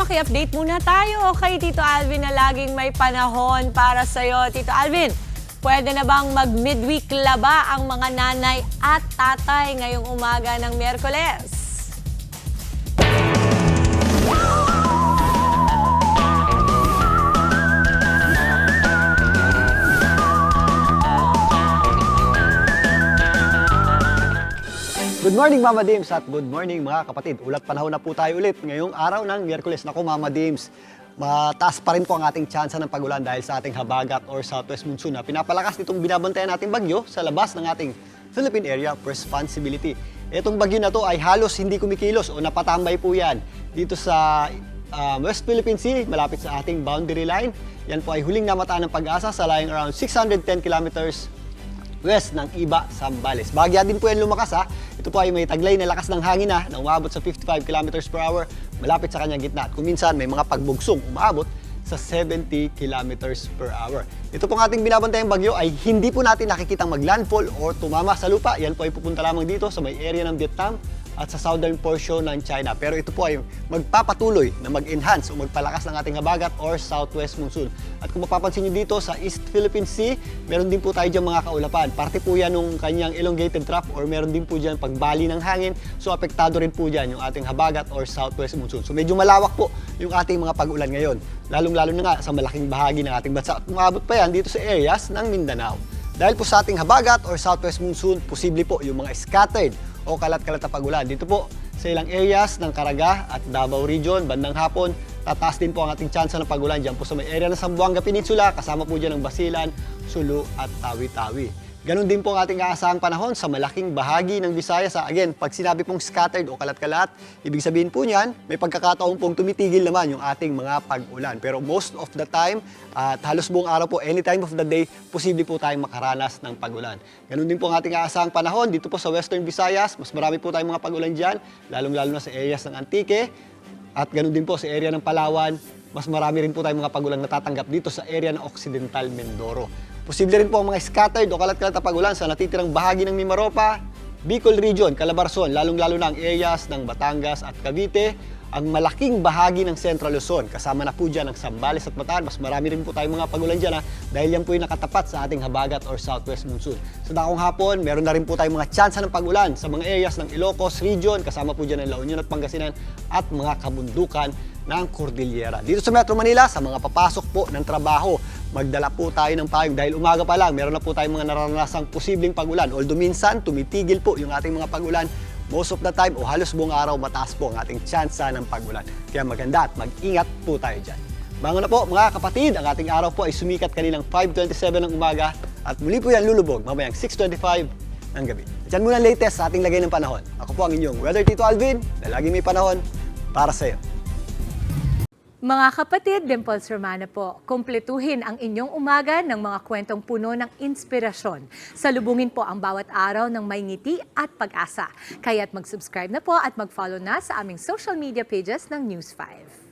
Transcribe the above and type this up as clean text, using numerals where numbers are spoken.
maki-update muna tayo kay Tito Alvin na laging may panahon para sa'yo. Tito Alvin, pwede na bang mag-midweek laba ang mga nanay at tatay ngayong umaga ng Miyerkules? Good morning Mama Dims at good morning mga kapatid. Ulat panahon na po tayo ulit ngayong araw ng Miyerkules. Naku Mama Dims, mataas pa rin po ang ating tsansa ng pagulan dahil sa ating habagat or southwest monsoon na pinapalakas nitong binabantayan nating bagyo sa labas ng ating Philippine Area of Responsibility. Itong bagyo na to ay halos hindi kumikilos o napatambay po yan dito sa West Philippine Sea, malapit sa ating boundary line. Yan po ay huling namataan ng Pag-asa sa layong around 610 kilometers west ng Iba, Zambales. Bahagya din po yan lumakas ha. Ito po ay may taglay na lakas ng hangin na umabot sa 55 km per hour malapit sa kanyang gitna. At kung minsan may mga pagbugsong umabot sa 70 km per hour. Ito pong ating binabantayang bagyo ay hindi po natin nakikitang maglandfall or tumama sa lupa. Yan po ay pupunta lamang dito sa may area ng Vietnam at sa southern portion ng China. Pero ito po ay magpapatuloy na mag-enhance o magpalakas ng ating habagat or southwest monsoon. At kung mapapansin nyo dito sa East Philippine Sea, meron din po tayo dyan mga kaulapan. Parte po yan ng kanyang elongated trough or meron din po dyan pagbali ng hangin. So apektado rin po dyan yung ating habagat or southwest monsoon. So medyo malawak po yung ating mga pag-ulan ngayon. Lalong-lalo na nga sa malaking bahagi ng ating bansa. At umabot pa yan dito sa areas ng Mindanao. Dahil po sa ating habagat or southwest monsoon, posible po yung mga scattered o kalat-kalat na pagulan. Dito po sa ilang areas ng Caraga at Davao Region, bandang hapon, tataas din po ang ating tsansa ng pagulan dyan po sa may area ng Zamboanga Peninsula, kasama po dyan ng Basilan, Sulu at Tawi-Tawi. Ganon din po ang ating aasahang panahon sa malaking bahagi ng Visayas. Again, pag sinabi pong scattered o kalat-kalat, ibig sabihin po niyan, may pagkakataon pong tumitigil naman yung ating mga pag-ulan. Pero most of the time, at halos buong araw po, any time of the day, posible po tayong makaranas ng pag-ulan. Ganon din po ang ating aasahang panahon dito po sa Western Visayas. Mas marami po tayong mga pag-ulan dyan, lalong-lalo na sa areas ng Antique. At ganon din po sa area ng Palawan, mas marami rin po tayong mga pag-ulan natatanggap dito sa area ng Occidental Mindoro. Posible rin po ang mga scattered o kalat-kalat na pagulan sa natitirang bahagi ng Mimaropa, Bicol Region, Calabarzon, lalong-lalo na ang areas ng Batangas at Cavite, ang malaking bahagi ng Central Luzon. Kasama na po dyan ang Zambales at Bataan. Mas marami rin po tayong mga pagulan dyan dahil yan po yung nakatapat sa ating habagat or southwest monsoon. Sa dakong hapon, meron na rin po tayong mga tsansa ng pagulan sa mga areas ng Ilocos Region, kasama po dyan ang La Union at Pangasinan at mga kabundukan ng Cordillera. Dito sa Metro Manila, sa mga papasok po ng trabaho, magdala po tayo ng payong dahil umaga pa lang, meron na po tayong mga naranasang posibleng pagulan. Although minsan, tumitigil po yung ating mga pagulan, most of the time o halos buong araw, mataas po ang ating tsansa ng pagulan. Kaya maganda at mag-ingat po tayo dyan. Bangon na po mga kapatid, ang ating araw po ay sumikat kaninang 5:27 ng umaga at muli po yan lulubog mamayang 6:25 ng gabi. Diyan muna ang latest sa ating lagay ng panahon. Ako po ang inyong Weather Tito Alvin, na lagi may panahon para sa iyo. Mga kapatid, Dimples Romana po, kumpletuhin ang inyong umaga ng mga kwentong puno ng inspirasyon. Salubungin po ang bawat araw ng may ngiti at pag-asa. Kaya't mag-subscribe na po at mag-follow na sa aming social media pages ng News 5.